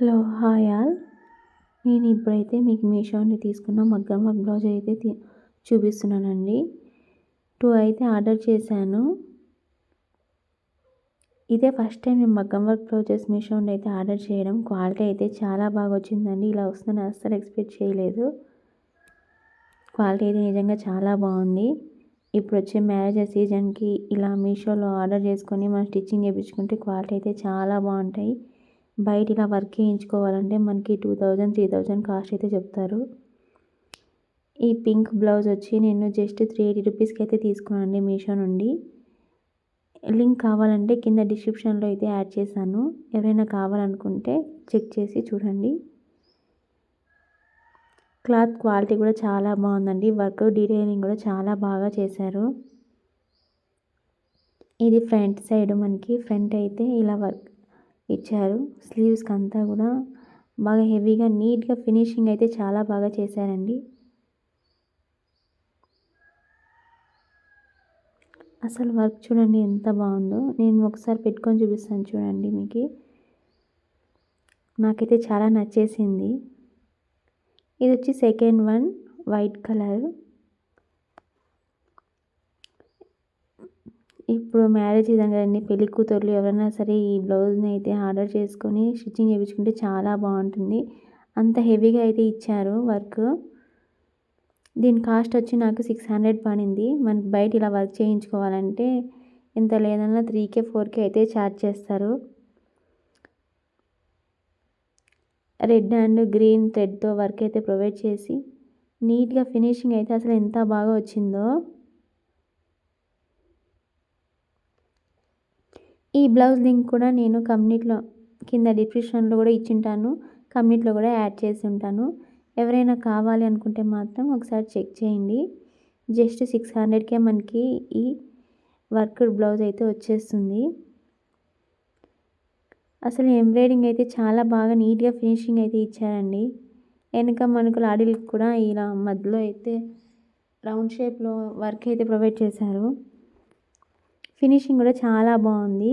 Hello hi all. నేను ఇప్పుడైతే మీకు మీషో నుండి తీసుకున్న మగ్గం వర్క్ బ్లౌజ్ అయితే చూపిస్తున్నానండి. 2 అయితే ఆర్డర్ చేశాను. ఇదే ఫస్ట్ టైం నేను మగ్గం వర్క్ బ్లౌజెస్ మీషో నుండి అయితే ఆర్డర్ చేయడం. క్వాలిటీ అయితే చాలా బాగా వచ్చిందండి. ఇలా వస్తుందని అస్సలు ఎక్స్పెక్ట్ చేయలేదు. క్వాలిటీ అయితే నిజంగా చాలా బాగుంది. ఇప్పుడు వచ్చే మ్యారేజ్ సీజన్కి ఇలా మీషోలో ఆర్డర్ చేసుకొని మనం స్టిచ్చింగ్ చేయించుకుంటే క్వాలిటీ అయితే చాలా బాగుంటాయి. బయట ఇలా వర్క్ చేయించుకోవాలంటే మనకి 2000, 3000 కాస్ట్ అయితే చెప్తారు. ఈ పింక్ బ్లౌజ్ వచ్చి నేను జస్ట్ 380 రూపీస్కి అయితే తీసుకున్నానండి మీషో నుండి. లింక్ కావాలంటే కింద డిస్క్రిప్షన్లో అయితే యాడ్ చేశాను. ఎవరైనా కావాలనుకుంటే చెక్ చేసి చూడండి. క్లాత్ క్వాలిటీ కూడా చాలా బాగుందండి. వర్క్ డీటెయిలింగ్ కూడా చాలా బాగా చేశారు. ఇది ఫ్రంట్ సైడ్, మనకి ఫ్రంట్ అయితే ఇలా వర్క్ ఇచ్చారు. స్లీవ్స్కి అంతా కూడా బాగా హెవీగా నీట్గా ఫినిషింగ్ అయితే చాలా బాగా చేశారండి. అసలు వర్క్ చూడండి ఎంత బాగుందో. నేను ఒకసారి పెట్టుకొని చూపిస్తాను చూడండి. మీకు నాకైతే చాలా నచ్చేసింది. ఇది వచ్చి సెకండ్ వన్, వైట్ కలర్. ఇప్పుడు మ్యారేజ్ సీజన్ కదండి, పెళ్లి కూతుర్లు ఎవరైనా సరే ఈ బ్లౌజ్ని అయితే ఆర్డర్ చేసుకొని స్టిచ్చింగ్ చేయించుకుంటే చాలా బాగుంటుంది. అంత హెవీగా అయితే ఇచ్చారు వర్క్. దీని కాస్ట్ వచ్చి నాకు 600 పడింది. మనకి బయట ఇలా వర్క్ చేయించుకోవాలంటే ఎంత లేదన్నా 3K 4K అయితే ఛార్జ్ చేస్తారు. రెడ్ అండ్ గ్రీన్ థ్రెడ్తో వర్క్ అయితే ప్రొవైడ్ చేసి నీట్గా ఫినిషింగ్ అయితే అసలు ఎంత బాగా వచ్చిందో. ఈ బ్లౌజ్ లింక్ కూడా నేను కమ్యూనిటీలో కింద డిస్క్రిప్షన్లో కూడా ఇచ్చింటాను. కమ్యూనిటీలో కూడా యాడ్ చేసి ఉంటాను. ఎవరైనా కావాలి అనుకుంటే మాత్రం ఒకసారి చెక్ చేయండి. జస్ట్ 600కే మనకి ఈ వర్క్ బ్లౌజ్ అయితే వచ్చేస్తుంది. అసలు ఎంబ్రాయిడింగ్ అయితే చాలా బాగా నీట్గా ఫినిషింగ్ అయితే ఇచ్చారండి. వెనక మనకు లాడీలకు కూడా ఇలా మధ్యలో అయితే రౌండ్ షేప్లో వర్క్ అయితే ప్రొవైడ్ చేశారు. ఫినిషింగ్ కూడా చాలా బాగుంది.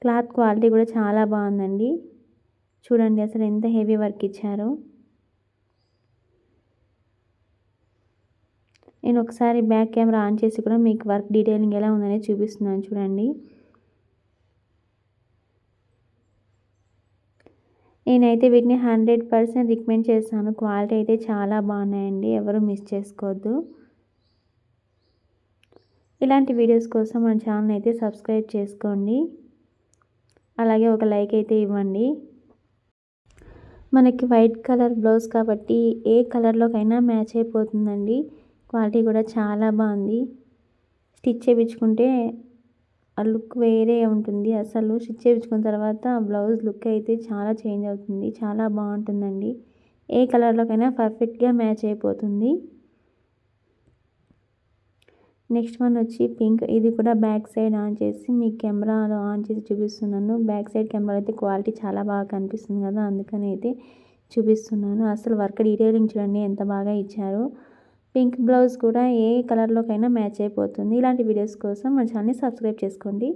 క్లాత్ క్వాలిటీ కూడా చాలా బాగుందండి. చూడండి అసలు ఎంత హెవీ వర్క్ ఇచ్చారో. నేను ఒకసారి బ్యాక్ కెమెరా ఆన్ చేసి కూడా మీకు వర్క్ డీటెయిలింగ్ ఎలా ఉందనేది చూపిస్తున్నాను చూడండి. నేనైతే వీటిని 100% రికమెండ్ చేస్తాను. క్వాలిటీ అయితే చాలా బాగున్నాయండి. ఎవరు మిస్ చేసుకోవద్దు. ఇలాంటి వీడియోస్ కోసం మన ఛానల్ అయితే సబ్స్క్రైబ్ చేసుకోండి. అలాగే ఒక లైక్ అయితే ఇవ్వండి. మనకి వైట్ కలర్ బ్లౌజ్ కాబట్టి ఏ కలర్లోకైనా మ్యాచ్ అయిపోతుందండి. క్వాలిటీ కూడా చాలా బాగుంది. స్టిచ్ చేయించుకుంటే ఆ లుక్ వేరే ఉంటుంది. అసలు స్టిచ్ చేయించుకున్న తర్వాత బ్లౌజ్ లుక్ అయితే చాలా చేంజ్ అవుతుంది. చాలా బాగుంటుందండి. ఏ కలర్లోకైనా పర్ఫెక్ట్గా మ్యాచ్ అయిపోతుంది. నెక్స్ట్ వన్ వచ్చి పింక్. ఇది కూడా బ్యాక్ సైడ్ ఆన్ చేసి మీ కెమెరాలో ఆన్ చేసి చూపిస్తున్నాను. బ్యాక్ సైడ్ కెమెరా అయితే క్వాలిటీ చాలా బాగా కనిపిస్తుంది కదా, అందుకని అయితే చూపిస్తున్నాను. అసలు వర్క్ డీటెయిలింగ్ చూడండి ఎంత బాగా ఇచ్చారు. పింక్ బ్లౌజ్ కూడా ఏ కలర్లోకైనా మ్యాచ్ అయిపోతుంది. ఇలాంటి వీడియోస్ కోసం మన ఛానల్ని సబ్స్క్రైబ్ చేసుకోండి.